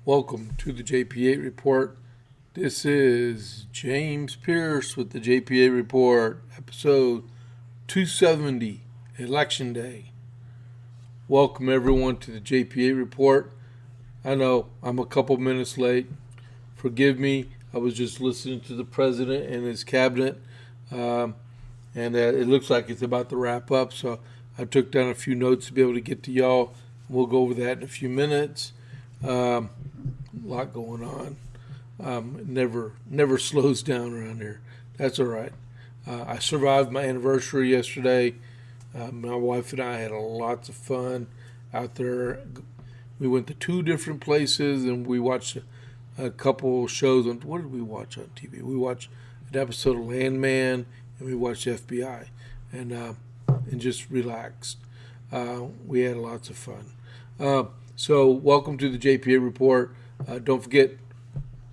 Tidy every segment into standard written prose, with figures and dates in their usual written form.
Welcome to the JP8 report. This is James Pierce with the JP8 report, episode 270, Election Day. Welcome everyone to the JP8 report. I know I'm a couple minutes late. Forgive me. I was just listening to the president and his cabinet, and it looks like it's about to wrap up. So I took down a few notes to be able to get to y'all. We'll go over that in a few minutes. A lot going on. Never slows down around here. That's all right. I survived my anniversary yesterday. My wife and I had lots of fun out there. We went to two different places and we watched a couple shows. What did we watch on TV? We watched an episode of Landman and we watched FBI, and just relaxed. We had lots of fun. So welcome to the JPA report. Don't forget,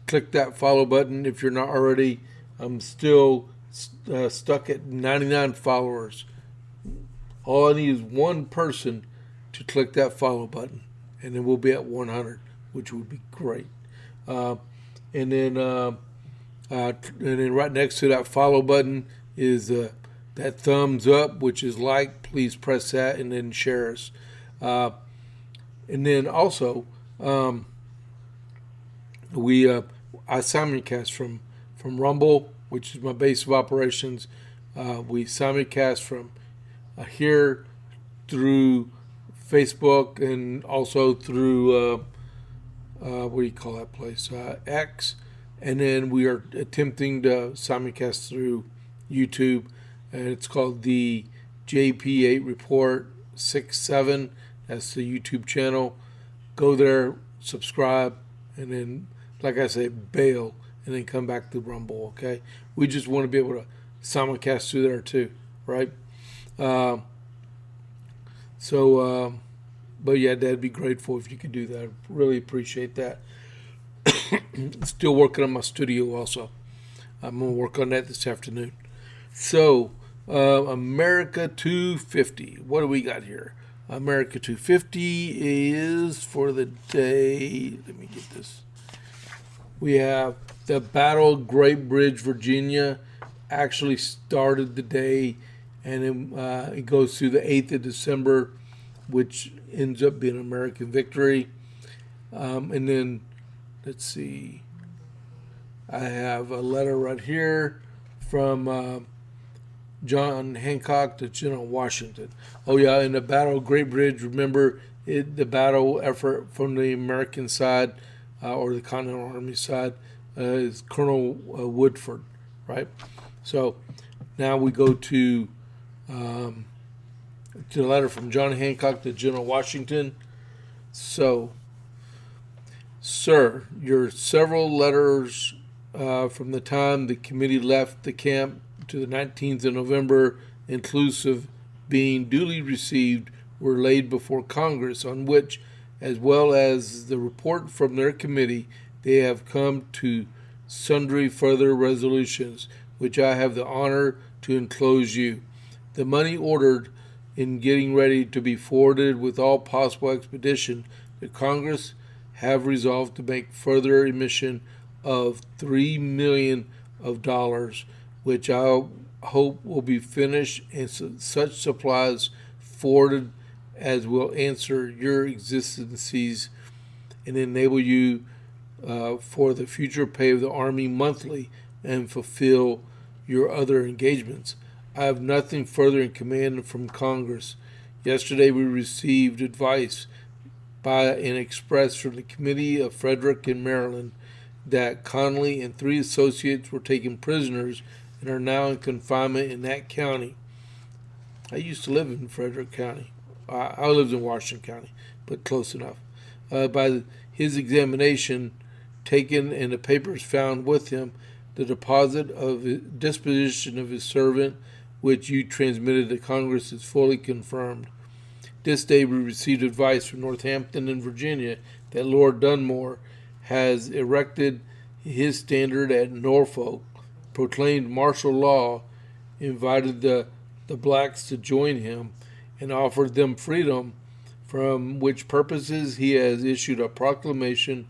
click that follow button if you're not already. I'm still stuck at 99 followers. All I need is one person to click that follow button, and then we'll be at 100, which would be great. And then right next to that follow button is that thumbs up, which is like. Please press that and then share us. And then also, I simulcast from Rumble, which is my base of operations. We simulcast from here through Facebook and also through what do you call that place? X. And then we are attempting to simulcast through YouTube, and it's called the JP8 Report 67. That's the YouTube channel. Go there, subscribe, and then, like I say, bail, and then come back to Rumble, okay? We just want to be able to simulcast through there too, right? But yeah, that'd be grateful if you could do that. I really appreciate that. Still working on my studio also. I'm going to work on that this afternoon. So, America 250. What do we got here? America 250 is for the day. Let me get this. We have the Battle of Great Bridge, Virginia, actually started the day, and it goes through the 8th of December, which ends up being an American victory. And then, let's see. I have a letter right here from John Hancock to General Washington. Oh yeah, in the Battle of Great Bridge, remember the battle effort from the American side or the Continental Army side is Colonel Woodford, right? So now we go to the letter from John Hancock to General Washington. So, sir, your several letters from the time the committee left the camp to the 19th of November, inclusive, being duly received, were laid before Congress, on which, as well as the report from their committee, they have come to sundry further resolutions, which I have the honor to enclose you. The money ordered in getting ready to be forwarded with all possible expedition, the Congress have resolved to make further emission of $3 million, which I hope will be finished and such supplies forwarded as will answer your exigencies and enable you for the future pay of the Army monthly and fulfill your other engagements. I have nothing further in command from Congress. Yesterday we received advice by an express from the Committee of Frederick in Maryland that Connally and 3 associates were taken prisoners and are now in confinement in that county. I used to live in Frederick County. I lived in Washington County, but close enough. By his examination taken and the papers found with him, the deposit of disposition of his servant, which you transmitted to Congress, is fully confirmed. This day we received advice from Northampton in Virginia that Lord Dunmore has erected his standard at Norfolk, proclaimed martial law, invited the blacks to join him, and offered them freedom, from which purposes he has issued a proclamation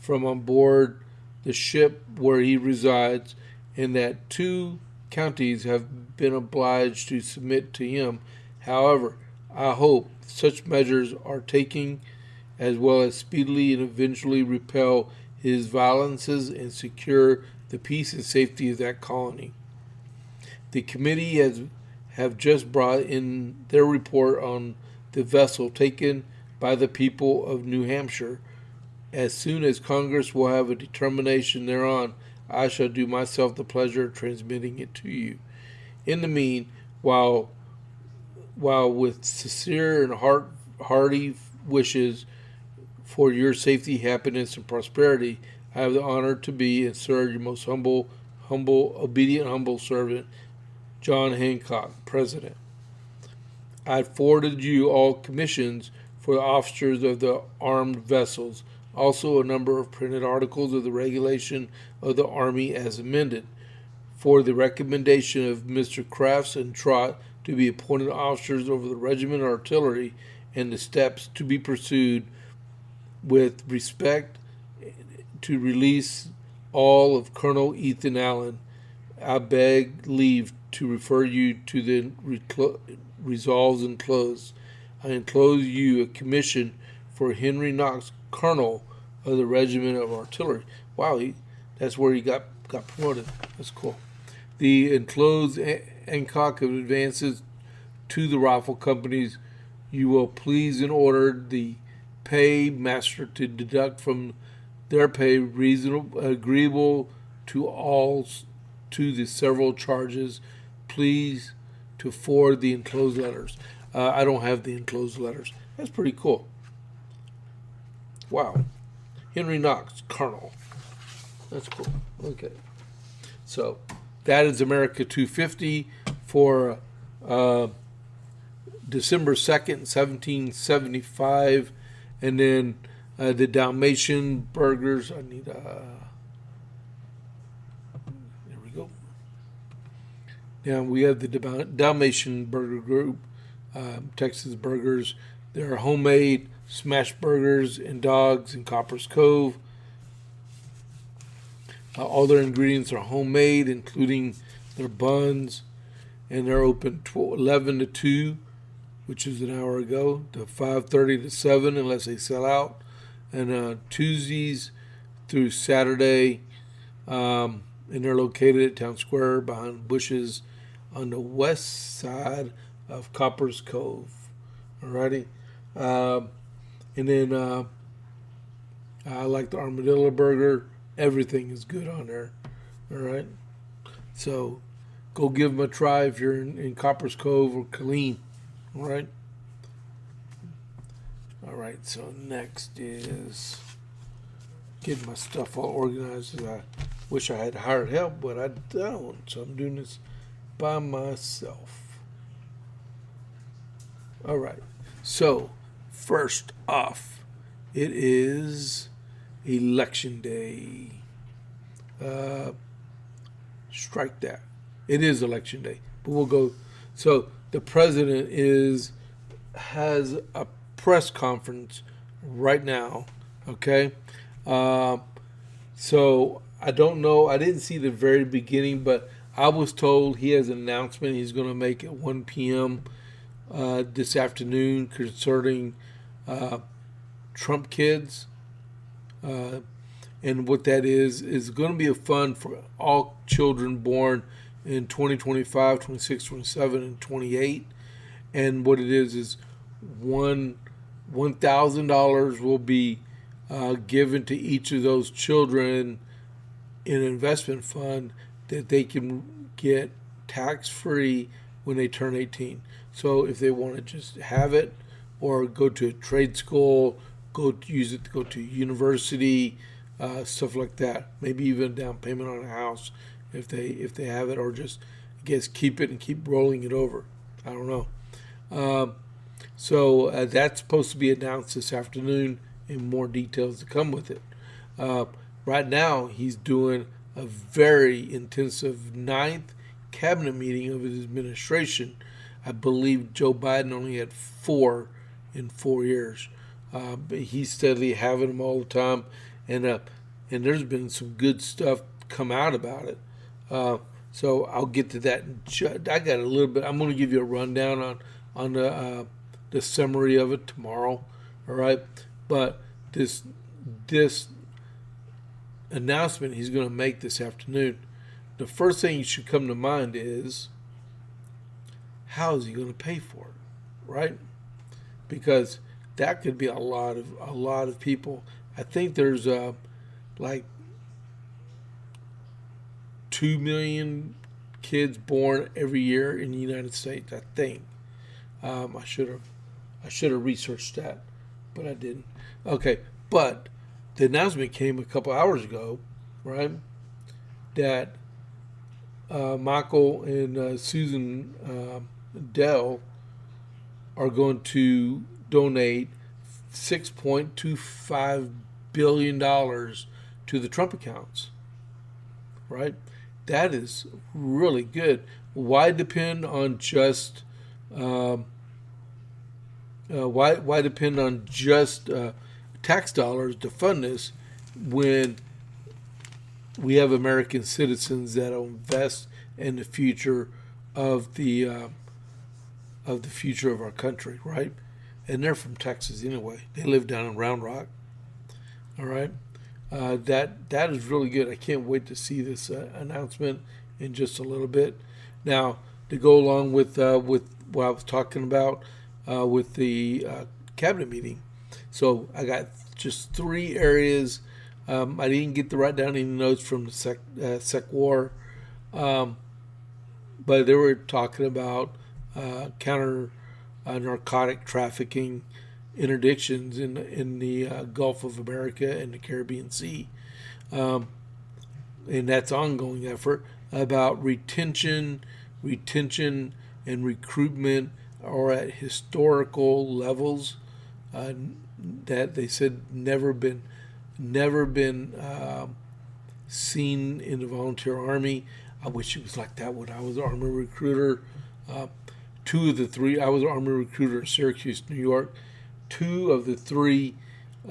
from on board the ship where he resides, and that 2 counties have been obliged to submit to him. However, I hope such measures are taken as well as speedily and eventually repel his violences and secure the peace and safety of that colony. The committee have just brought in their report on the vessel taken by the people of New Hampshire. As soon as Congress will have a determination thereon, I shall do myself the pleasure of transmitting it to you. In the mean, while with sincere and hearty wishes for your safety, happiness, and prosperity, I have the honor to be, and sir, your most humble, obedient, humble servant, John Hancock, President. I forwarded you all commissions for the officers of the armed vessels, also a number of printed articles of the regulation of the Army as amended, for the recommendation of Mr. Crafts and Trott to be appointed officers over the regiment of artillery, and the steps to be pursued with respect to release all of Colonel Ethan Allen. I beg leave to refer you to the resolves enclosed. I enclose you a commission for Henry Knox, Colonel of the Regiment of Artillery. Wow, that's where he got promoted. That's cool. The enclosed Hancock of advances to the rifle companies. You will please and order the pay master to deduct from their pay reasonable, agreeable to all, to the several charges. Please to forward the enclosed letters. I don't have the enclosed letters. That's pretty cool. Wow. Henry Knox, Colonel. That's cool. Okay. So that is America 250 for December 2nd, 1775. And then the Dalmatian burgers. I need there we go. Now we have the Dalmatian Burger Group, Texas Burgers. They're homemade smash burgers and dogs in Copper's Cove. All their ingredients are homemade, including their buns, and they're open 11 to 2, which is an hour ago, to 5:30 to 7, unless they sell out, and Tuesdays through Saturday, and they're located at Town Square behind bushes on the west side of Copper's Cove. Alrighty, and then I like the armadillo burger. Everything is good on there. All right, so go give them a try if you're in Copper's Cove or Killeen. All right. All right. So next is getting my stuff all organized. I wish I had hired help, but I don't. So I'm doing this by myself. All right. So first off, it is Election Day. Strike that. It is Election Day, but we'll go. So the president has a press conference right now. Okay, so I don't know. I didn't see the very beginning, but I was told he has an announcement he's going to make at 1 p.m. This afternoon concerning Trump kids. And what that is going to be a fund for all children born in 2025, 26, 27, and 28. And what it is $1,000 will be given to each of those children in an investment fund that they can get tax-free when they turn 18. So if they want to just have it or go to a trade school, use it to go to university, stuff like that. Maybe even a down payment on a house if they have it, or just I guess keep it and keep rolling it over. I don't know. So that's supposed to be announced this afternoon, and more details to come with it. Right now, he's doing a very intensive 9th cabinet meeting of his administration. I believe Joe Biden only had 4 in 4 years. But he's steadily having them all the time. and there's been some good stuff come out about it. So I'll get to that. I got a little bit. I'm going to give you a rundown on the summary of it tomorrow. All right, but this announcement he's going to make this afternoon, the first thing you should come to mind is, how is he going to pay for it, right? Because that could be a lot of people. I think there's like 2 million kids born every year in the United States. I think I should have researched that, but I didn't. Okay, but the announcement came a couple hours ago, right? That Michael and Susan Dell are going to donate $6.25 billion to the Trump accounts, right? That is really good. Why depend on just why depend on just tax dollars to fund this when we have American citizens that will invest in the future of the future of our country, right? And they're from Texas anyway. They live down in Round Rock. All right, that is really good. I can't wait to see this announcement in just a little bit. Now, to go along with what I was talking about with the cabinet meeting, so I got just 3 areas. I didn't get to write down any notes from the Sec War, but they were talking about counter narcotic trafficking interdictions in the Gulf of America and the Caribbean Sea, and that's ongoing effort. About retention and recruitment are at historical levels that they said never been seen in the volunteer army. I wish it was like that when I was an Army recruiter. 2 of the 3, I was an Army recruiter in Syracuse, New York. 2 of the 3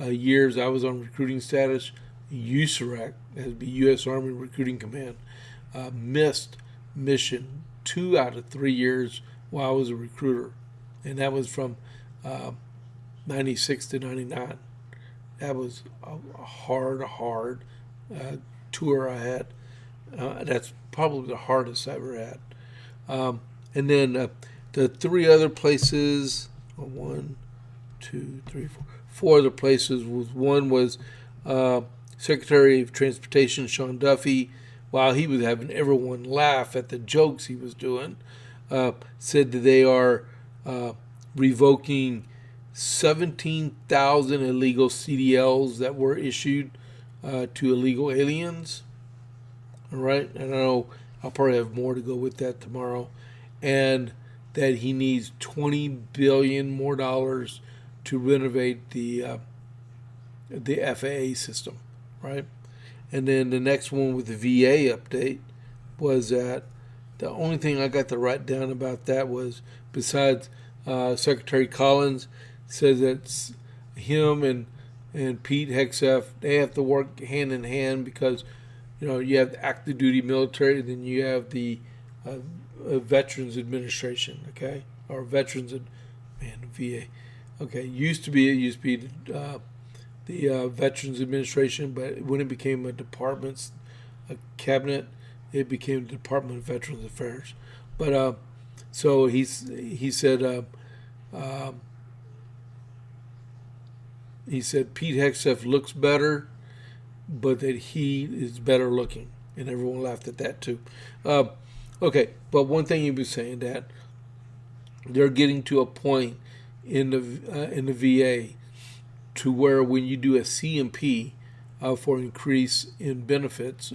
years I was on recruiting status, USAREC, that would be U.S. Army Recruiting Command, missed mission 2 out of 3 years while I was a recruiter. And that was from 96 to 99. That was a hard tour I had. That's probably the hardest I ever had. And then the 3 other places, 1, 2, 3, 4 other places. One was Secretary of Transportation Sean Duffy, while he was having everyone laugh at the jokes he was doing, said that they are revoking 17,000 illegal CDLs that were issued to illegal aliens. All right, and I know I'll probably have more to go with that tomorrow, and that he needs $20 billion more to renovate the FAA system, right? And then the next one with the VA update was that the only thing I got to write down about that was, besides Secretary Collins says that him and Pete Hegseth, they have to work hand in hand, because you have the active duty military, and then you have the Veterans Administration, okay, or Veterans, VA. Okay, it used to be the Veterans Administration, but when it became a cabinet, it became the Department of Veterans Affairs. But so he said Pete Hegseth looks better, but that he is better looking, and everyone laughed at that too. Okay, but one thing he was saying, that they're getting to a point in the VA to where when you do a CMP for increase in benefits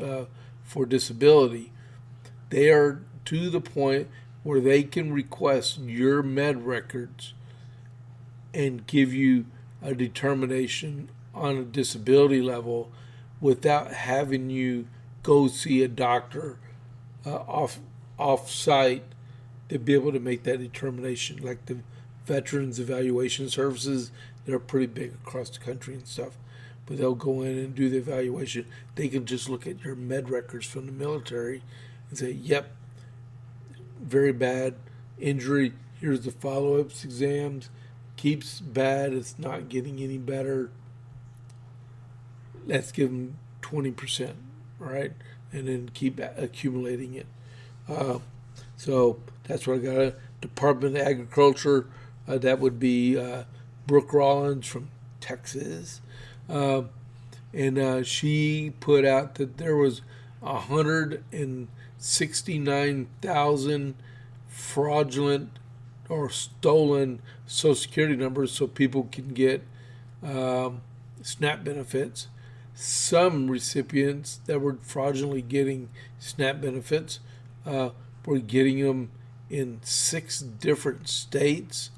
for disability, they are to the point where they can request your med records and give you a determination on a disability level without having you go see a doctor off-site to be able to make that determination. Like the Veterans Evaluation Services, they're pretty big across the country and stuff. but they'll go in and do the evaluation. They can just look at your med records from the military and say, yep, very bad injury. Here's the follow-ups exams. Keeps bad. It's not getting any better. Let's give them 20%, right? And then keep accumulating it. So that's what I got. Department of Agriculture, that would be Brooke Rollins from Texas. And she put out that there was 169,000 fraudulent or stolen Social Security numbers so people can get SNAP benefits. Some recipients that were fraudulently getting SNAP benefits were getting them in 6 different states.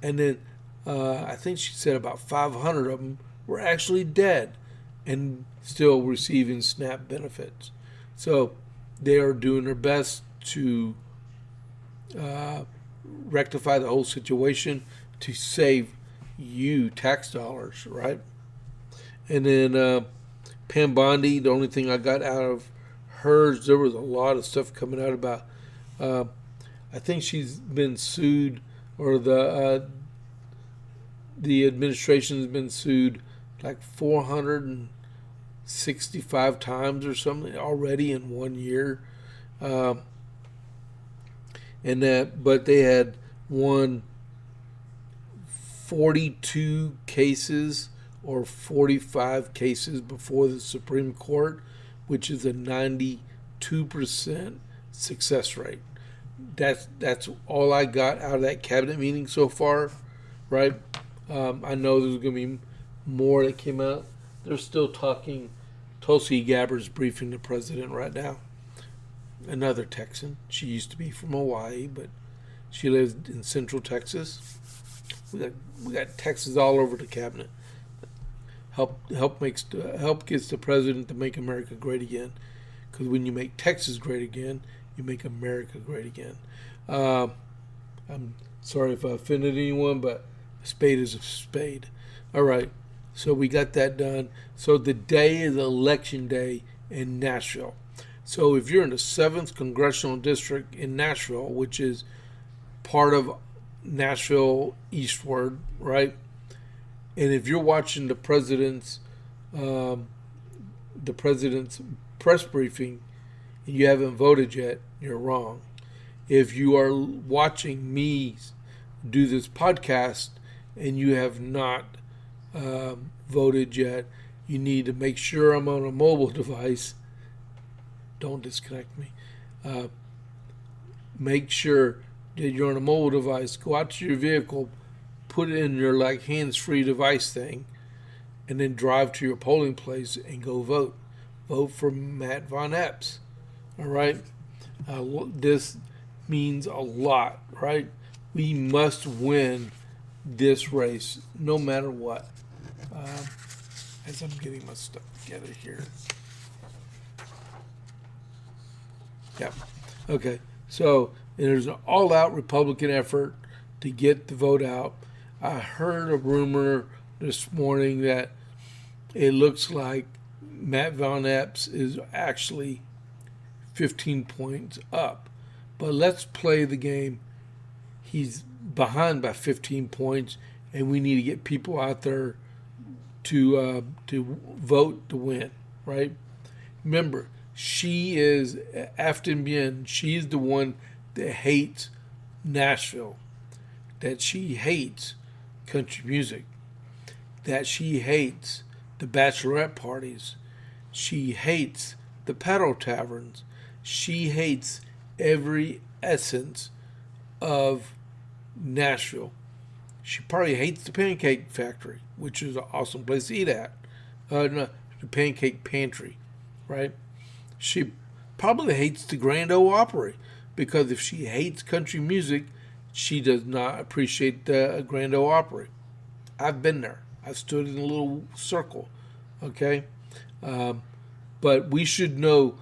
And then I think she said about 500 of them were actually dead and still receiving SNAP benefits. So they are doing their best to rectify the whole situation to save you tax dollars, right? And then Pam Bondi, the only thing I got out of hers, there was a lot of stuff coming out about, I think she's been sued, or the administration has been sued like 465 times or something already in 1 year. But they had won 42 cases or 45 cases before the Supreme Court, which is a 92% success rate. That's all I got out of that cabinet meeting so far, right? I know there's going to be more that came out. They're still talking. Tulsi Gabbard's briefing the president right now. Another Texan. She used to be from Hawaii, but she lives in Central Texas. We got Texas all over the cabinet. Help gets the president to make America great again. Because when you make Texas great again, you make America great again. I'm sorry if I offended anyone, but a spade is a spade. All right, so we got that done. So the day is Election Day in Nashville. So if you're in the 7th Congressional District in Nashville, which is part of Nashville eastward, right? And if you're watching the president's press briefing and you haven't voted yet, you're wrong. If you are watching me do this podcast and you have not voted yet, you need to make sure I'm on a mobile device. Don't disconnect me. Make sure that you're on a mobile device. Go out to your vehicle, put it in your hands-free device thing, and then drive to your polling place and go vote. Vote for Matt Von Epps. All right? This means a lot, right? We must win this race no matter what. As I'm getting my stuff together here. Yeah. Okay. So there's an all-out Republican effort to get the vote out. I heard a rumor this morning that it looks like Matt Von Epps is actually 15 points up. But let's play the game. He's behind by 15 points, and we need to get people out there to vote to win, right? Remember, she is Afton Bien. She's the one that hates Nashville, that she hates country music, that she hates the bachelorette parties, she hates the pedal taverns, she hates every essence of Nashville. She probably hates the Pancake Factory, which is an awesome place to eat at. No, the Pancake Pantry, right? She probably hates the Grand Ole Opry, because if she hates country music, she does not appreciate the Grand Ole Opry. I've been there. I've stood in a little circle, okay? But we should know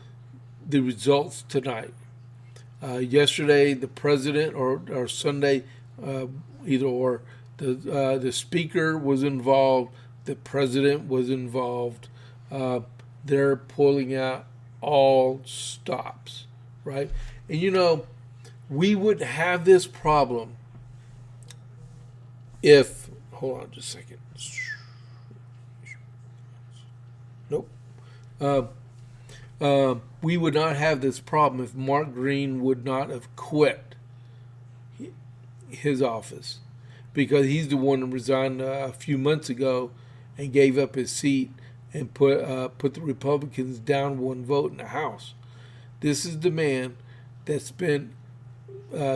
the results tonight. Yesterday, the president, or Sunday, either or, the speaker was involved The president was involved. They're pulling out all stops, right? And you know, we wouldn't have this problem if, hold on just a second. Nope. We would not have this problem if Mark Green would not have quit his office, because he's the one that resigned a few months ago and gave up his seat and put the Republicans down one vote in the House. This is the man that spent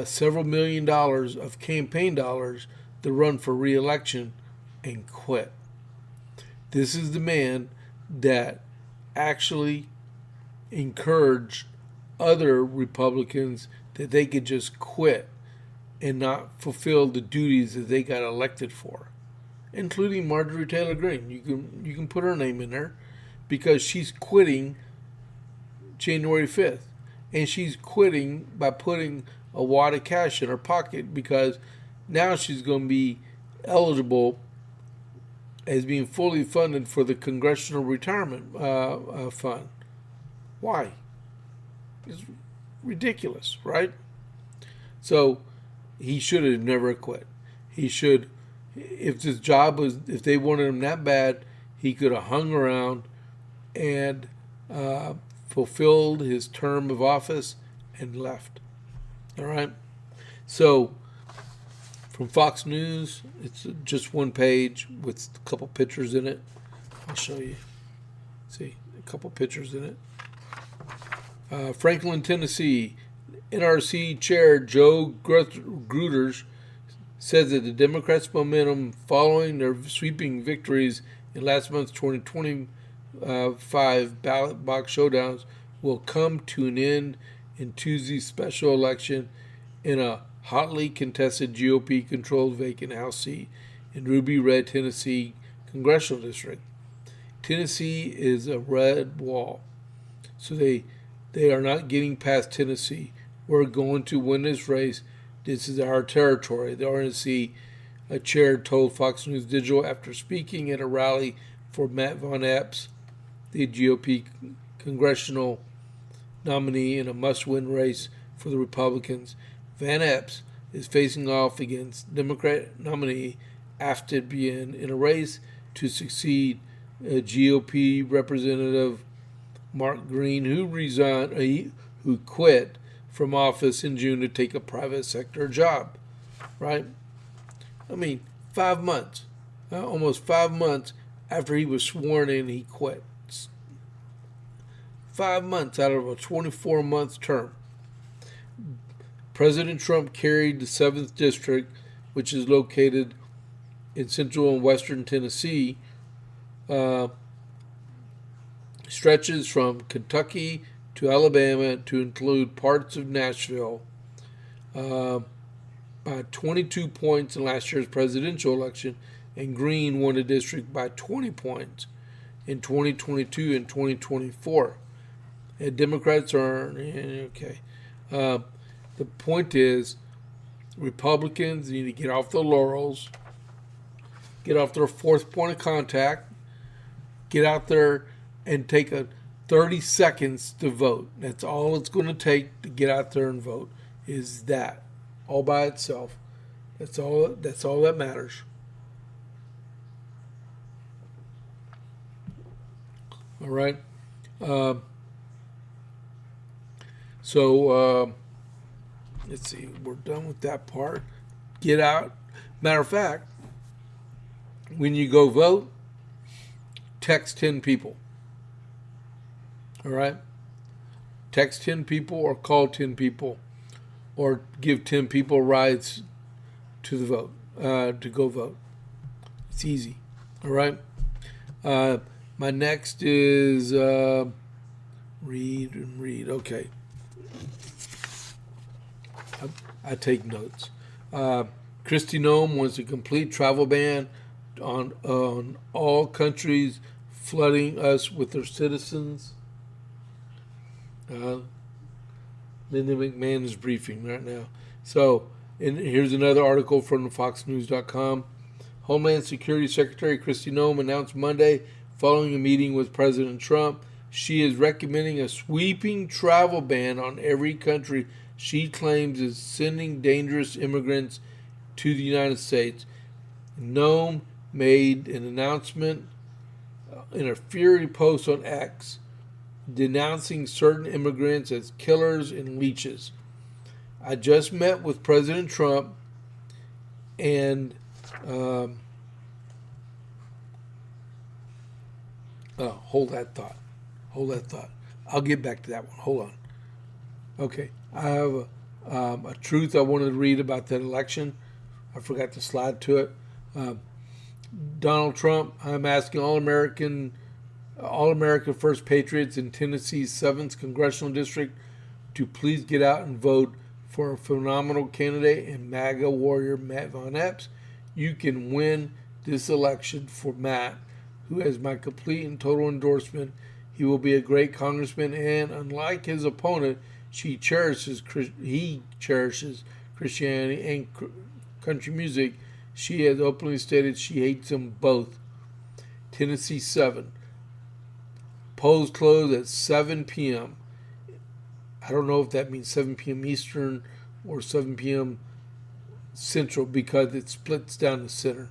several $1 million of campaign dollars to run for re-election and quit. This is the man that actually encouraged other Republicans that they could just quit and not fulfill the duties that they got elected for, including Marjorie Taylor Greene. You can put her name in there because she's quitting January 5th. And she's quitting by putting a wad of cash in her pocket, because now she's going to be eligible as being fully funded for the Congressional Retirement Fund. Why? It's ridiculous, right? So he should have never quit. He should, if they wanted him that bad, he could have hung around and fulfilled his term of office and left. All right. So from Fox News, it's just one page with a couple pictures in it. I'll show you. See, a couple pictures in it. Franklin, Tennessee, NRC Chair Joe Gruters says that the Democrats' momentum following their sweeping victories in last month's 2025 ballot box showdowns will come to an end in Tuesday's special election in a hotly contested GOP-controlled vacant House seat in Ruby Red, Tennessee congressional district. Tennessee is a red wall, so they are not getting past Tennessee. We're going to win this race. This is our territory, the RNC chair told Fox News Digital after speaking at a rally for Matt Von Epps, the GOP congressional nominee in a must-win race for the Republicans. Van Epps is facing off against Democrat nominee Afted Bien in a race to succeed GOP Representative Mark Green, who quit from office in June to take a private sector job. Right? I mean, 5 months, almost 5 months after he was sworn in, he quit. 5 months out of a 24-month term. President Trump carried the 7th District, which is located in central and western Tennessee, stretches from Kentucky to Alabama to include parts of Nashville, by 22 points in last year's presidential election, and Green won the district by 20 points in 2022 and 2024. And Democrats are okay. The point is, Republicans need to get off their laurels, get off their fourth point of contact, get out there and take 30 seconds to vote. That's all it's going to take to get out there and vote, is that, all by itself. That's all that matters. All right. Let's see. We're done with that part. Get out. Matter of fact, when you go vote, text 10 people. All right? Text 10 people or call 10 people or give 10 people rides to the vote, to go vote. It's easy. All right? My next is read. Okay. I take notes. Kristi Noem wants a complete travel ban on all countries flooding us with their citizens. Linda McMahon is briefing right now. So, and here's another article from FoxNews.com. Homeland Security Secretary Kristi Noem announced Monday, following a meeting with President Trump, she is recommending a sweeping travel ban on every country she claims is sending dangerous immigrants to the United States. Noem made an announcement in a fiery post on X, denouncing certain immigrants as killers and leeches. I just met with President Trump and hold that thought. I'll get back to that one. Hold on. Okay, I have a truth I wanted to read about that election. I forgot to slide to it. Donald Trump, I'm asking all American First Patriots in Tennessee's 7th Congressional District to please get out and vote for a phenomenal candidate and MAGA warrior, Matt Von Epps. You can win this election for Matt, who has my complete and total endorsement. He will be a great congressman, and unlike his opponent, he cherishes Christianity and country music. She has openly stated she hates them both. Tennessee 7. Polls close at 7 p.m. I don't know if that means 7 p.m. Eastern or 7 p.m. Central because it splits down the center.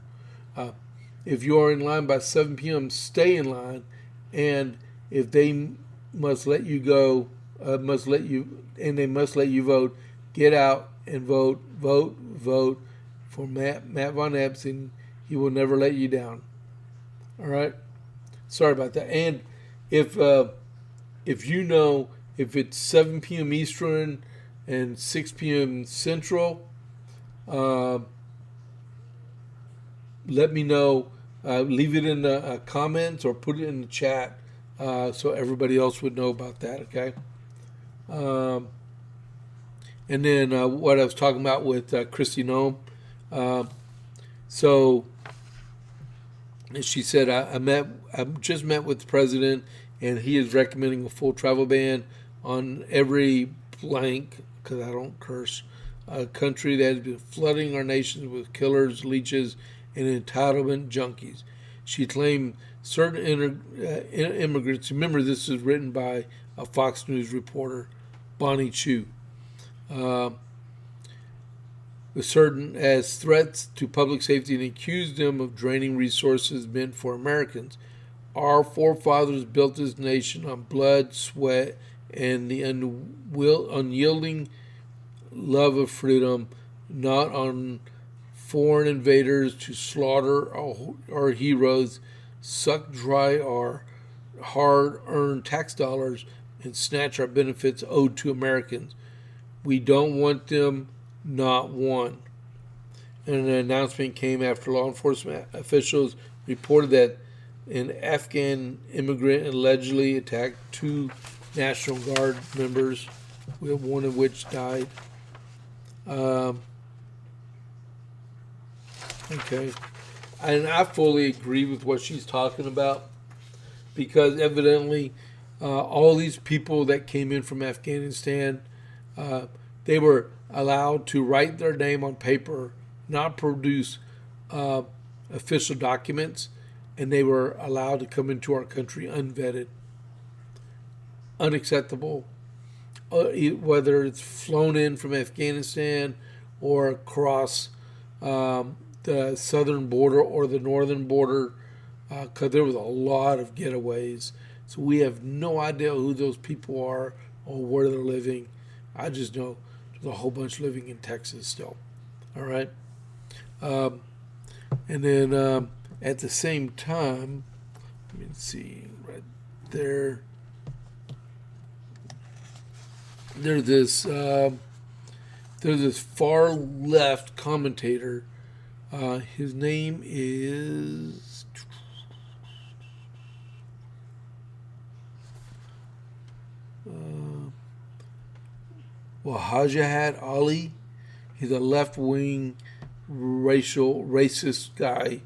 If you are in line by 7 p.m., stay in line, and if they must let you go, they must let you vote, get out and vote for Matt Von Epps, and he will never let you down. All right? Sorry about that. And if you know if it's 7 p.m. Eastern and 6 p.m. Central, let me know. Leave it in the comments or put it in the chat so everybody else would know about that, okay? And then what I was talking about with Kristi Noem. So she said, I just met with the president, and he is recommending a full travel ban on every blank, because I don't curse, country that has been flooding our nations with killers, leeches, and entitlement junkies. She claimed certain immigrants, remember this is written by a Fox News reporter, Bonnie Chu, with certain as threats to public safety and accused them of draining resources meant for Americans. Our forefathers built this nation on blood, sweat, and the unyielding love of freedom, not on foreign invaders to slaughter our heroes, suck dry our hard-earned tax dollars, and snatch our benefits owed to Americans. We don't want them, not one. And an announcement came after law enforcement officials reported that an Afghan immigrant allegedly attacked 2 National Guard members, one of which died. Okay. And I fully agree with what she's talking about, because evidently all these people that came in from Afghanistan, they were allowed to write their name on paper, not produce official documents, and they were allowed to come into our country unvetted. Unacceptable. Whether it's flown in from Afghanistan or across the southern border or the northern border, because there was a lot of getaways. So we have no idea who those people are or where they're living. I just know there's a whole bunch living in Texas still. All right. And then at the same time, let me see right there. There's this far left commentator. His name is Wajahat Ali. He's a left-wing racist guy.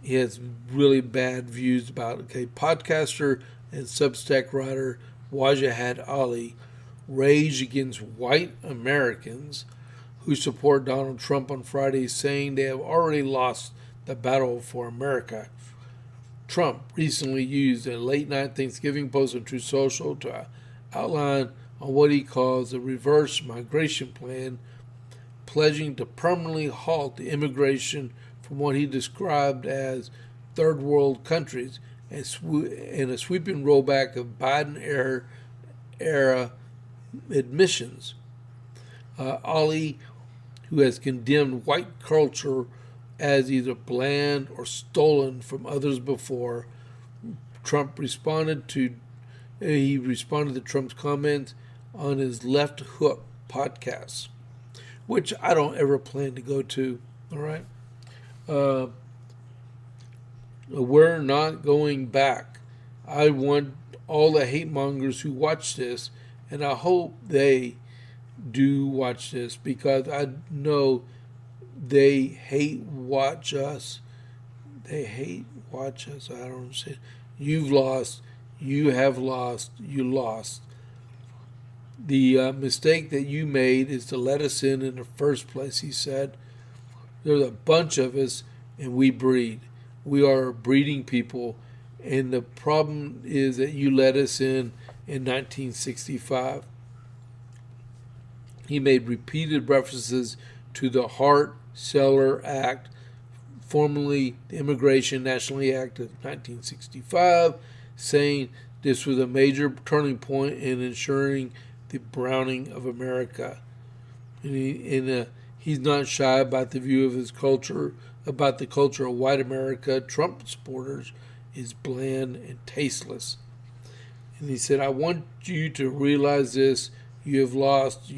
He has really bad views about podcaster and Substack writer Wajahat Ali rage against white Americans who support Donald Trump on Friday, saying they have already lost the battle for America. Trump recently used a late-night Thanksgiving post on Truth Social to outline on what he calls a reverse migration plan, pledging to permanently halt the immigration from what he described as third world countries and a sweeping rollback of Biden-era admissions. Ali, who has condemned white culture as either bland or stolen from others before, responded to Trump's comments on his Left Hook podcast, which I don't ever plan to go to. All right, we're not going back. I want all the hate mongers who watch this, and I hope they do watch this, because I know they hate watch us. They hate watch us. I don't understand. You've lost. You have lost. You lost. The mistake that you made is to let us in the first place, he said. There's a bunch of us, and we breed. We are breeding people, and the problem is that you let us in 1965. He made repeated references to the Hart-Celler Act, formerly the Immigration Nationality Act of 1965, saying this was a major turning point in ensuring the browning of America. And he's not shy about the view of his culture, about the culture of white America. Trump supporters is bland and tasteless. And he said, I want you to realize this. You've lost.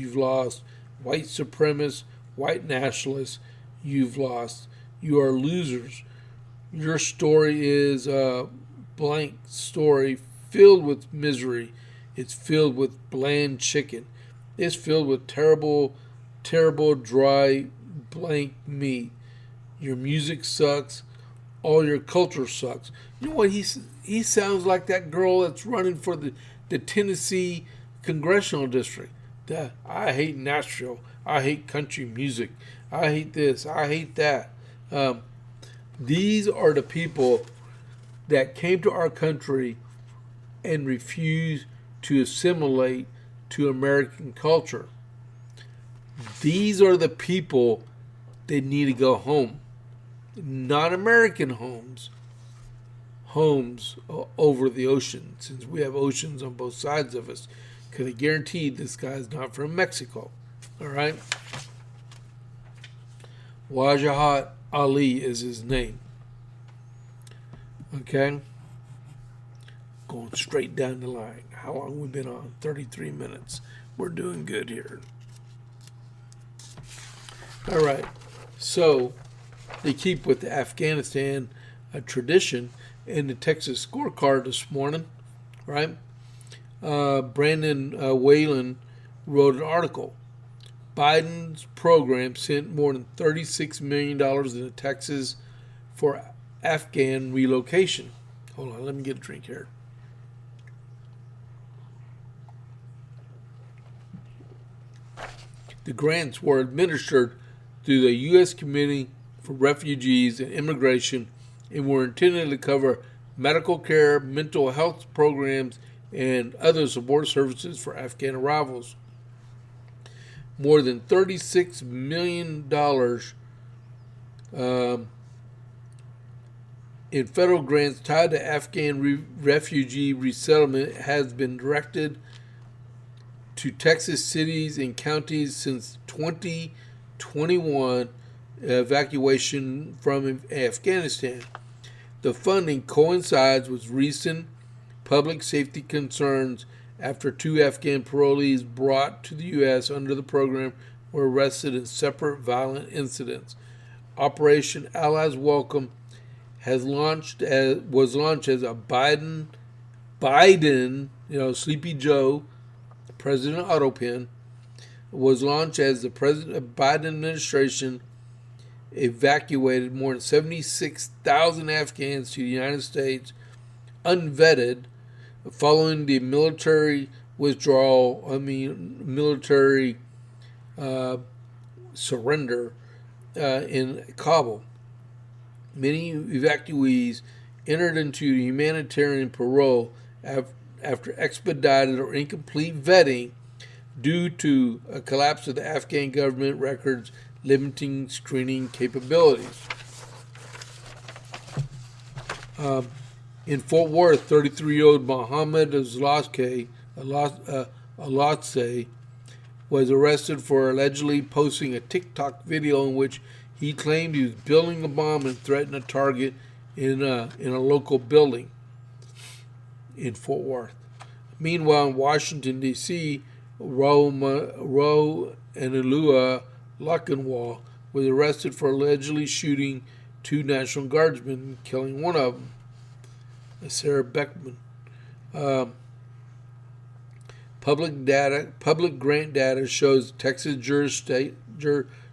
White supremacists, white nationalists, you've lost. You are losers. Your story is a blank story filled with misery. It's filled with bland chicken. It's filled with terrible, dry, blank meat. Your music sucks. All your culture sucks. You know what? He sounds like that girl that's running for the Tennessee congressional district. I hate Nashville. I hate country music. I hate this. I hate that. These are the people that came to our country and refused to assimilate to American culture. These are the people that need to go home. Not American homes. Homes over the ocean, since we have oceans on both sides of us. Because I guarantee this guy's not from Mexico. All right? Wajahat Ali is his name. Okay? Going straight down the line. How long have we been on? 33 minutes. We're doing good here. All right. So, they keep with the Afghanistan tradition in the Texas scorecard this morning, right? Brandon Whalen wrote an article. Biden's program sent more than $36 million into Texas for Afghan relocation. Hold on, let me get a drink here. The grants were administered through the U.S. Committee for Refugees and Immigration and were intended to cover medical care, mental health programs, and other support services for Afghan arrivals. More than $36 million in federal grants tied to Afghan refugee resettlement has been directed to Texas cities and counties since 2021 evacuation from Afghanistan. The funding coincides with recent public safety concerns after 2 Afghan parolees brought to the U.S. under the program were arrested in separate violent incidents. Operation Allies Welcome was launched as a Biden, Sleepy Joe, President Autopen, was launched as the Biden administration evacuated more than 76,000 Afghans to the United States unvetted following the military surrender in Kabul. Many evacuees entered into humanitarian parole after expedited or incomplete vetting due to a collapse of the Afghan government records limiting screening capabilities. In Fort Worth, 33-year-old Mohammed Alatse was arrested for allegedly posting a TikTok video in which he claimed he was building a bomb and threatened a target in a local building in Fort Worth. Meanwhile, in Washington, D.C., Anilua Lockenwall was arrested for allegedly shooting 2 National Guardsmen and killing one of them, Sarah Beckman. Public grant data shows Texas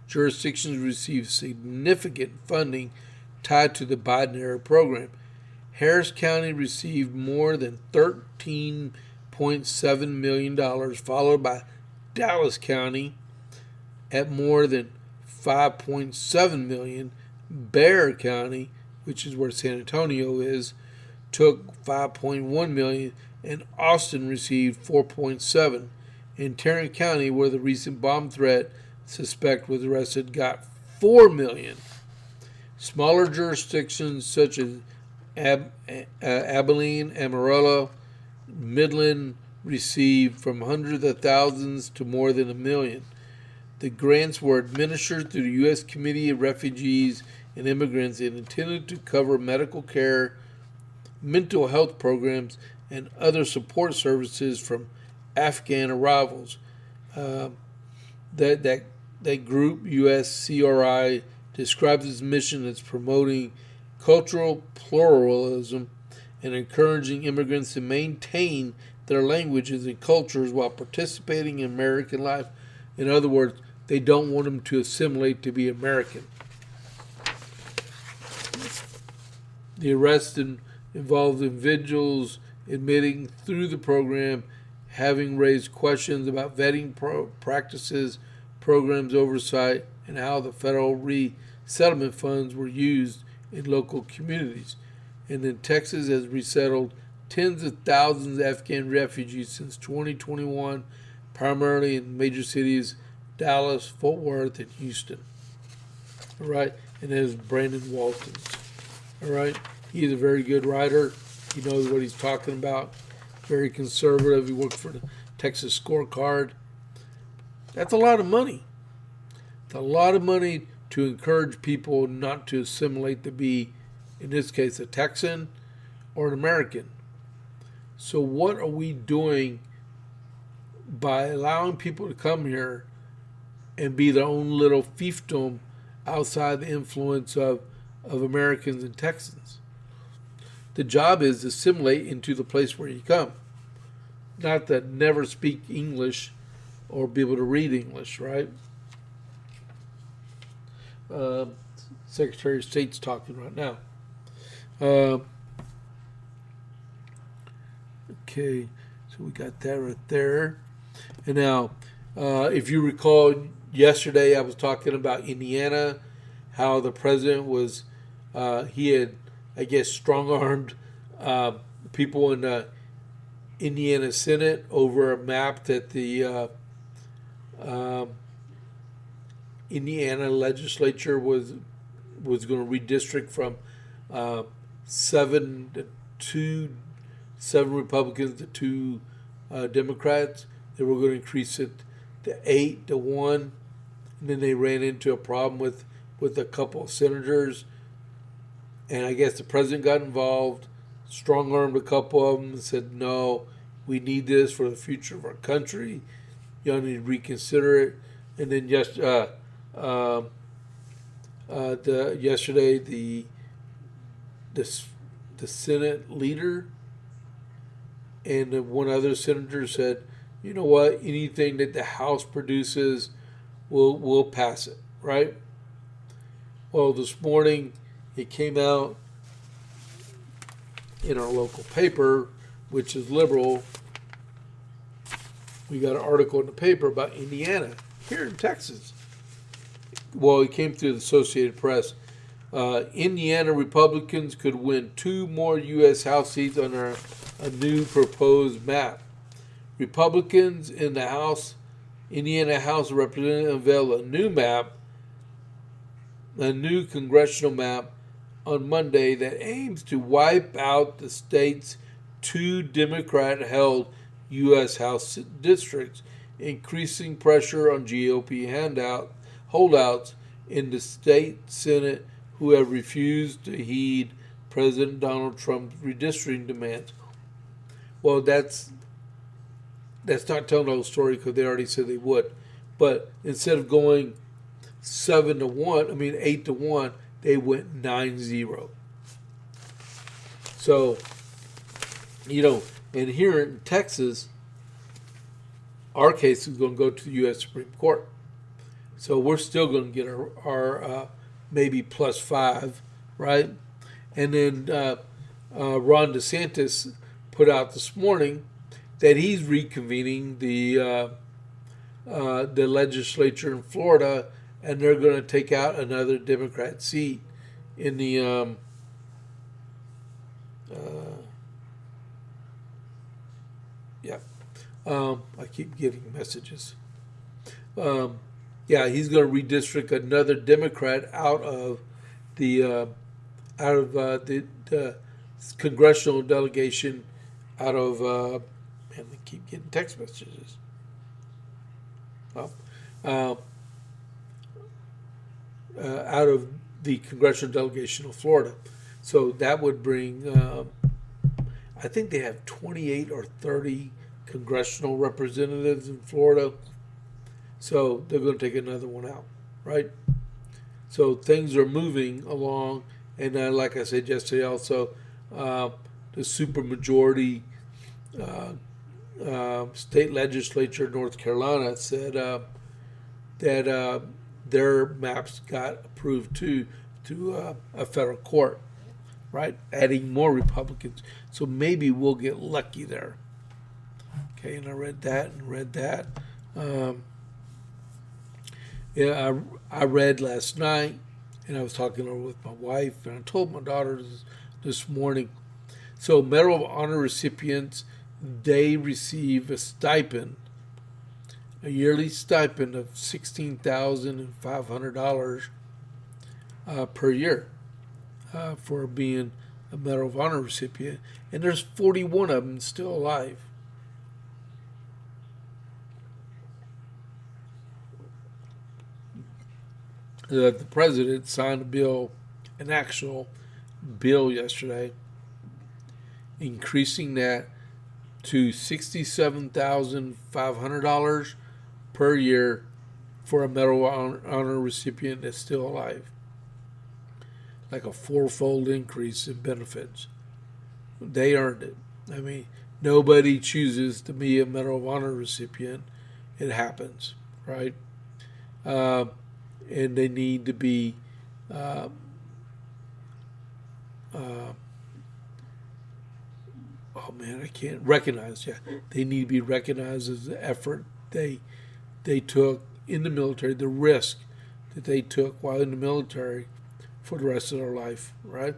jurisdictions receive significant funding tied to the Biden-era program. Harris County received more than $13.7 million, followed by Dallas County at more than $5.7 million. Bexar County, which is where San Antonio is, took $5.1 million, and Austin received $4.7. In Tarrant County, where the recent bomb threat suspect was arrested, got $4 million. Smaller jurisdictions such as Abilene, Amarillo, Midland received from hundreds of thousands to more than $1 million. The grants were administered through the U.S. Committee of Refugees and Immigrants and intended to cover medical care, mental health programs, and other support services from Afghan arrivals. That group, USCRI, describes its mission as promoting cultural pluralism and encouraging immigrants to maintain their languages and cultures while participating in American life. In other words, they don't want them to assimilate to be American. The arrest involved individuals admitting through the program having raised questions about vetting practices, programs oversight, and how the federal resettlement funds were used in local communities. And then Texas has resettled tens of thousands of Afghan refugees since 2021, primarily in major cities Dallas, Fort Worth, and Houston. All right, and there's Brandon Walton. All right, he's a very good writer. He knows what he's talking about. Very conservative. He worked for the Texas Scorecard. That's a lot of money. It's a lot of money to encourage people not to assimilate to be, in this case, a Texan or an American. So what are we doing by allowing people to come here and be their own little fiefdom outside the influence of Americans and Texans? The job is to assimilate into the place where you come, not to never speak English or be able to read English, right? Secretary of State's talking right now. Okay, so we got that right there. And now, if you recall, yesterday I was talking about Indiana, how the president was, he had, I guess, strong-armed people in the Indiana Senate over a map that the Indiana legislature was going to redistrict from 7 Republicans to 2 Democrats. They were going to increase it to 8 to 1, and then they ran into a problem with a couple of senators, and I guess the president got involved, strong-armed a couple of them, and said, "No, we need this for the future of our country. Y'all need to reconsider it." And then yesterday, the Senate leader and one other senator said, "You know what? Anything that the House produces, we'll pass it." Right? Well, this morning it came out in our local paper, which is liberal. We got an article in the paper about Indiana here in Texas. well, it came through the Associated Press. Indiana Republicans could win 2 more U.S. House seats under a new proposed map. Republicans in the House, Indiana House of Representatives unveiled a new map, a new congressional map on Monday that aims to wipe out the state's 2 Democrat-held U.S. House districts, increasing pressure on GOP holdouts in the state Senate who have refused to heed President Donald Trump's redistricting demands. Well, that's not telling the whole story because they already said they would. But instead of going 8-1, they went 9-0. So, and here in Texas, our case is going to go to the U.S. Supreme Court. So we're still going to get our maybe +5, right? And then Ron DeSantis put out this morning that he's reconvening the legislature in Florida, and they're going to take out another Democrat seat in the I keep getting messages. He's going to redistrict another Democrat out of the congressional delegation out of I keep getting text messages. Out of the congressional delegation of Florida. So that would bring, I think they have 28 or 30 congressional representatives in Florida. So they're going to take another one out, right? So things are moving along. And like I said yesterday also, the supermajority state legislature in North Carolina said that their maps got approved to a federal court, right? Adding more Republicans. So maybe we'll get lucky there. Okay, and I read that. I read last night, and I was talking over with my wife, and I told my daughter this morning. So Medal of Honor recipients, they receive a stipend, a yearly stipend of $16,500 per year for being a Medal of Honor recipient, and there's 41 of them still alive. The president signed a bill, an actual bill yesterday, increasing that to $67,500 per year for a Medal of Honor recipient that's still alive. Like a 4-fold increase in benefits. They earned it. I mean, nobody chooses to be a Medal of Honor recipient. It happens, right? And they need to be I can't recognize. Yeah, they need to be recognized as the effort they took in the military, the risk that they took while in the military for the rest of their life, right?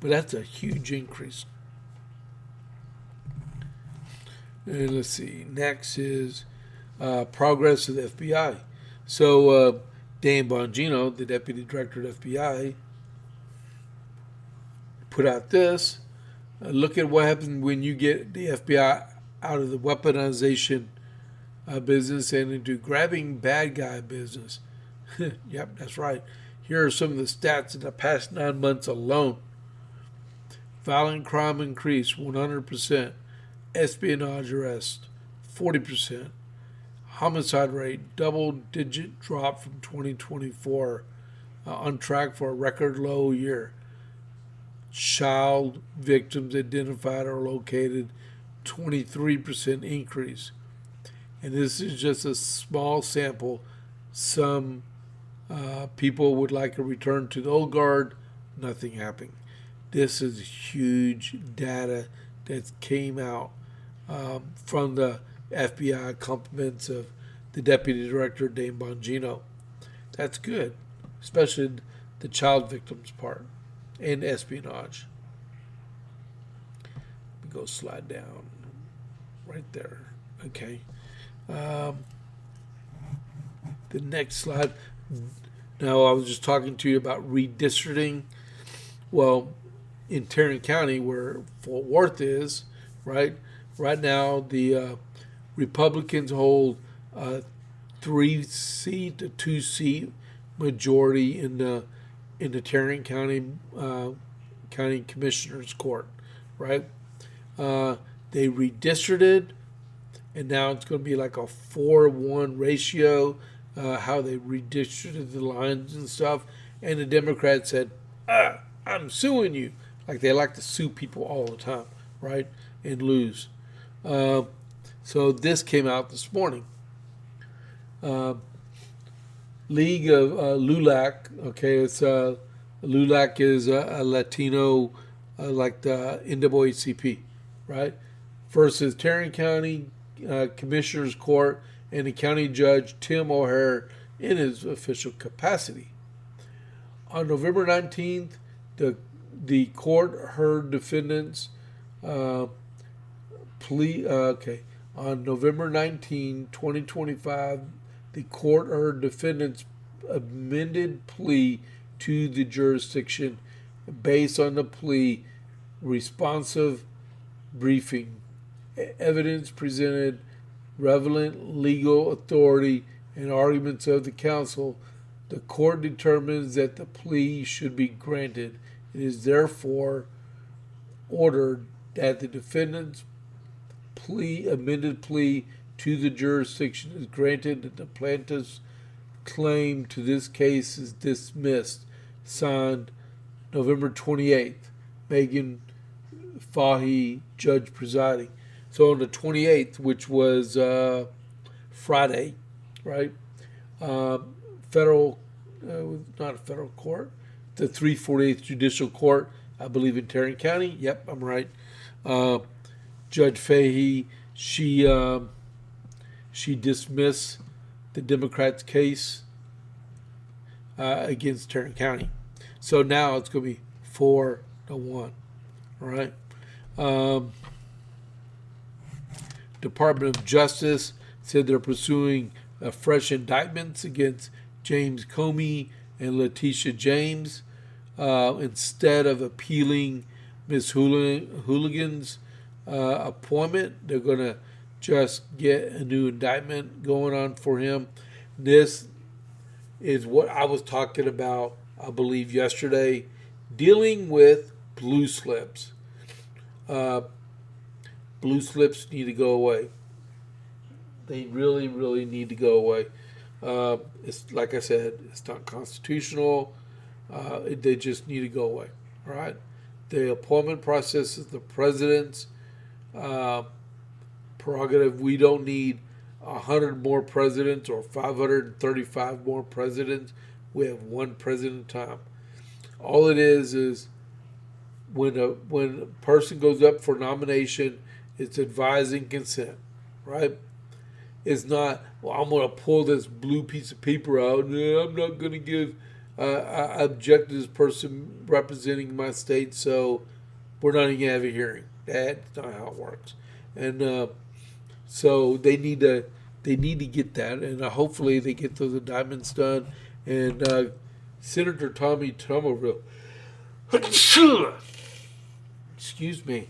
But that's a huge increase. And let's see. Next is progress of the FBI. So Dan Bongino, the deputy director of FBI, put out this. Look at what happens when you get the FBI out of the weaponization business and into grabbing bad guy business. Yep, that's right. Here are some of the stats in the past 9 months alone. Violent crime increased 100%. Espionage arrest 40%. Homicide rate double-digit drop from 2024. On track for a record low year. Child victims identified or located 23% increase. And this is just a small sample. Some people would like a return to the old guard. Nothing happening. This is huge data that came out from the FBI compliments of the deputy director, Dan Bongino. That's good, especially the child victims part and espionage. We go slide down right there. Okay. Um, the next slide. Now, I was just talking to you about redistricting. Well, in Tarrant County, where Fort Worth is, right? Right now, the Republicans hold a 3-seat to 2-seat majority in the Tarrant County County Commissioners Court, right? They redistricted, and now it's going to be like a 4-1 ratio. How they redistricted the lines and stuff, and the Democrats said, "I'm suing you." Like they like to sue people all the time, right? And lose. So this came out this morning. League of LULAC. Okay, it's LULAC is a Latino like the NAACP, right? Versus Tarrant County Commissioners Court and the County Judge Tim O'Hare in his official capacity. On November 19th, the court heard defendants plea. On November 19, 2025, the court heard defendants' amended plea to the jurisdiction based on the plea responsive briefing. Evidence presented, relevant legal authority, and arguments of the counsel. The court determines that the plea should be granted. It is therefore ordered that the defendant's amended plea to the jurisdiction is granted, that the plaintiff's claim to this case is dismissed. Signed November 28th. Megan Fahy, judge presiding. So on the 28th, which was Friday, right? Not a federal court, the 348th Judicial Court, I believe in Tarrant County. Yep, I'm right. Judge Fahy, she dismissed the Democrats' case against Tarrant County. So now it's going to be 4-1. All right. Department of Justice said they're pursuing fresh indictments against James Comey and Letitia James instead of appealing Ms. Hooligan's appointment. They're going to just get a new indictment going on for him. This is what I was talking about, I believe, yesterday, dealing with blue slips. Blue slips need to go away. They really, really need to go away. It's like I said, it's not constitutional. They just need to go away. All right. The appointment process is the president's prerogative. We don't need 100 more presidents or 535 more presidents. We have one president at a time. All it is when a person goes up for nomination, it's advising consent, right? It's not, well, I'm going to pull this blue piece of paper out and I'm not going to give, I object to this person representing my state, so we're not even going to have a hearing. That's not how it works. And so they need to get that, and hopefully they get those indictments done. And Senator Tommy Tuberville, excuse me,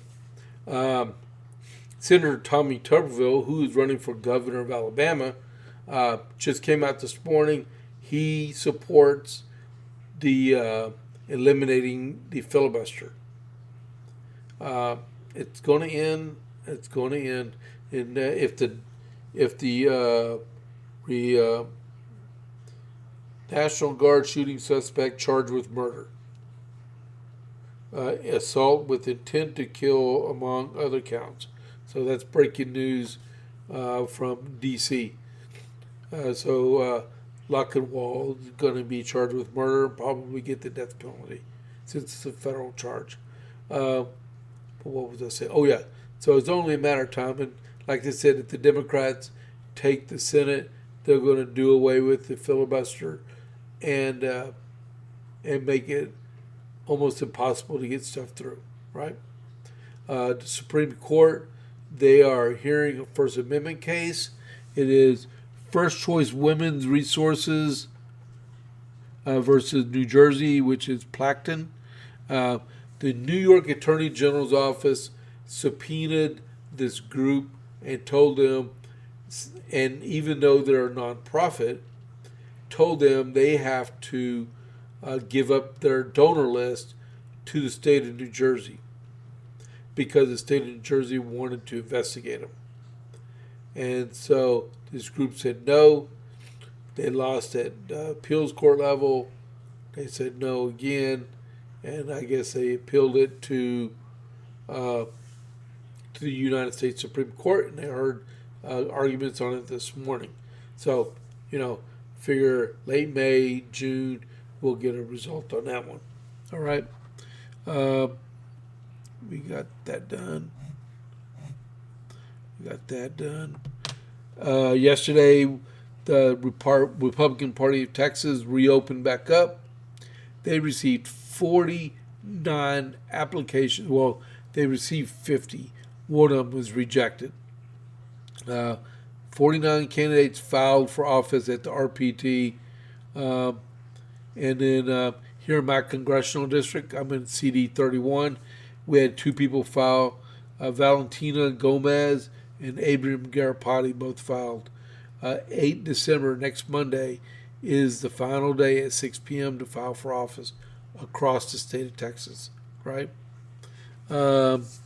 Senator Tommy Tuberville, who is running for governor of Alabama, just came out this morning. He supports the eliminating the filibuster. It's going to end. It's going to end. And if the National Guard shooting suspect charged with murder, assault with intent to kill, among other counts. So that's breaking news from D.C. So Lockenwall is going to be charged with murder and probably get the death penalty since it's a federal charge. But what was I saying? Oh, yeah. So it's only a matter of time. And like I said, if the Democrats take the Senate, they're going to do away with the filibuster. and make it almost impossible to get stuff through, right? The Supreme Court, they are hearing a First Amendment case. It is First Choice Women's Resources versus New Jersey, which is Plackton. The New York Attorney General's office subpoenaed this group and told them, and even though they're a nonprofit, told them they have to give up their donor list to the state of New Jersey because the state of New Jersey wanted to investigate them. And so this group said no. They lost at appeals court level. They said no again, and I guess they appealed it to the United States Supreme Court, and they heard arguments on it this morning. So, figure late May, June, we'll get a result on that one. All right. We got that done. Yesterday, the Republican Party of Texas reopened back up. They received 49 applications. Well, they received 50. One of them was rejected. 49 candidates filed for office at the RPT. And then here in my congressional district, I'm in CD 31. We had 2 people file. Valentina Gomez and Abraham Garapati both filed. 8 December, next Monday, is the final day at 6 p.m. to file for office across the state of Texas, right? Let's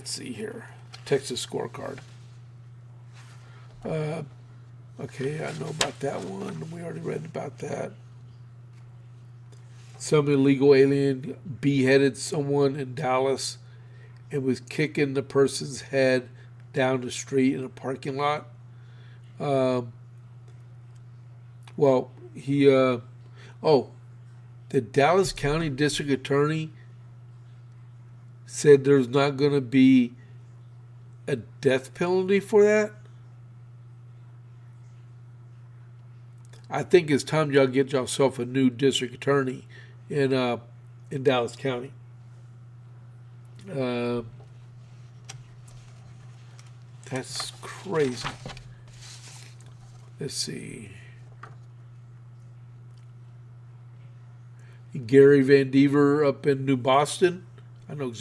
see here. Texas scorecard. Okay, I know about that one. We already read about that. Some illegal alien beheaded someone in Dallas and was kicking the person's head down the street in a parking lot. The Dallas County District Attorney said there's not going to be a death penalty for that. I think it's time y'all get yourself a new district attorney in Dallas County. That's crazy. Let's see. Gary Van Dever up in New Boston. I know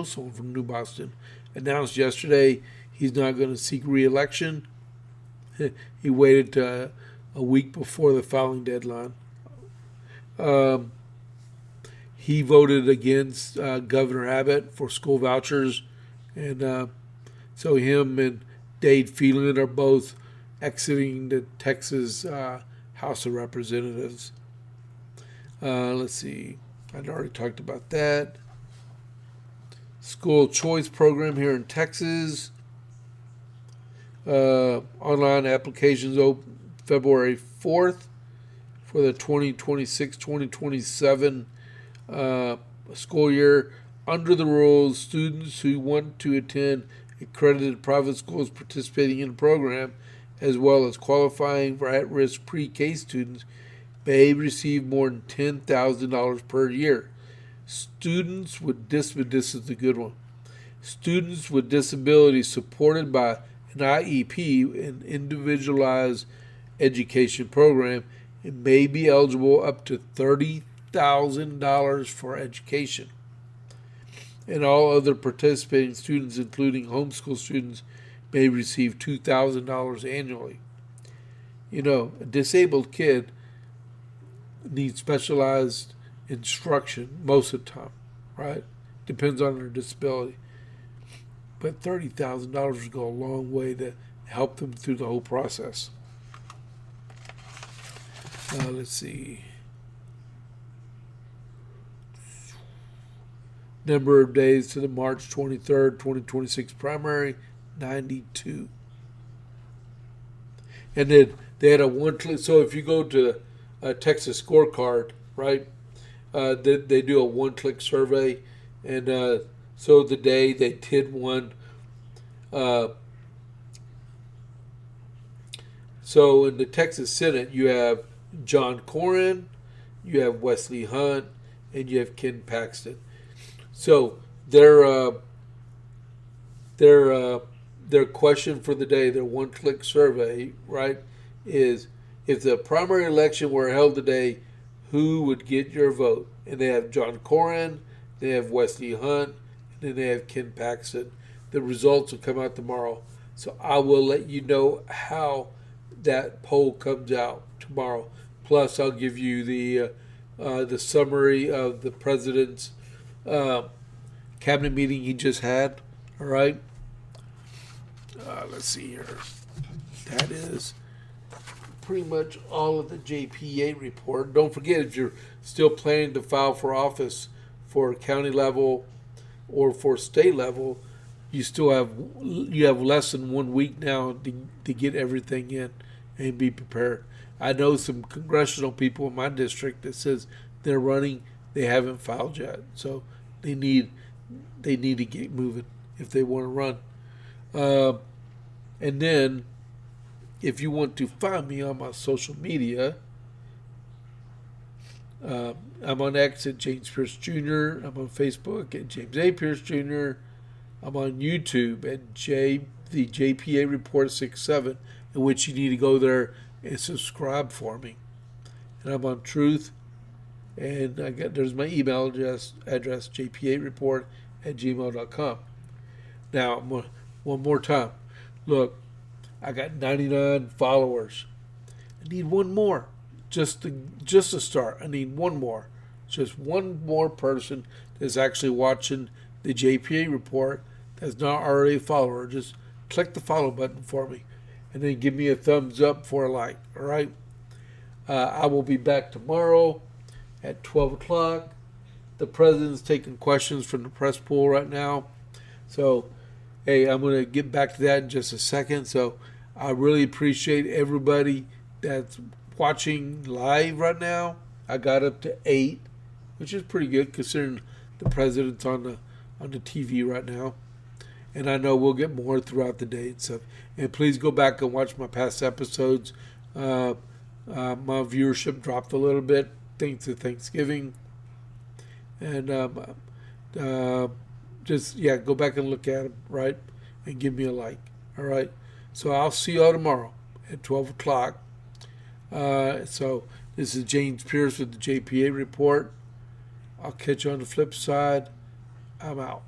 someone from New Boston. Announced yesterday he's not going to seek re-election. He waited a week before the filing deadline. He voted against Governor Abbott for school vouchers, and so him and Dade Phelan are both exiting the Texas House of Representatives. Let's see. I'd already talked about that. School choice program here in Texas. Online applications open February 4th for the 2026-2027 school year. Under the rules, students who want to attend accredited private schools participating in the program, as well as qualifying for at-risk pre-K students, may receive more than $10,000 per year. Students with this is a good one. Students with disabilities supported by an IEP, an individualized education program, and may be eligible up to $30,000 for education. And all other participating students, including homeschool students, may receive $2,000 annually. A disabled kid needs specialized instruction most of the time, right? Depends on their disability. But $30,000 would go a long way to help them through the whole process. Let's see. Number of days to the March 23rd, 2026 primary, 92. And then they had a one-click. So if you go to a Texas scorecard, right, they do a one-click survey. And so the day they did one, So in the Texas Senate, you have John Cornyn, you have Wesley Hunt, and you have Ken Paxton. So their question for the day, their one-click survey, right, is if the primary election were held today, who would get your vote? And they have John Cornyn, they have Wesley Hunt, and then they have Ken Paxton. The results will come out tomorrow. So I will let you know how that poll comes out tomorrow. Plus, I'll give you the summary of the president's cabinet meeting he just had. All right. Let's see here. That is pretty much all of the JP8 report. Don't forget, if you're still planning to file for office for county level or for state level, you have less than 1 week now to get everything in and be prepared. I know some congressional people in my district that says they're running, they haven't filed yet, so they need to get moving if they want to run. And then, if you want to find me on my social media, I'm on X at James Pierce Jr. I'm on Facebook at James A. Pierce Jr. I'm on YouTube at the JPA Report 67, in which you need to go there and subscribe for me. And I'm on Truth, and there's my email address jp8report at gmail.com. Now, one more time. Look, I got 99 followers. I need one more. Just to start. I need one more. Just one more person that's actually watching the JPA report that's not already a follower. Just click the follow button for me. And then give me a thumbs up for a like. All right? I will be back tomorrow at 12 o'clock. The president's taking questions from the press pool right now. So, hey, I'm going to get back to that in just a second. So I really appreciate everybody that's watching live right now. I got up to 8, which is pretty good considering the president's on the TV right now. And I know we'll get more throughout the day and stuff. And please go back and watch my past episodes. My viewership dropped a little bit thanks to Thanksgiving. And go back and look at them, right? And give me a like, all right? So I'll see y'all tomorrow at 12 o'clock. So this is James Pierce with the JPA Report. I'll catch you on the flip side. I'm out.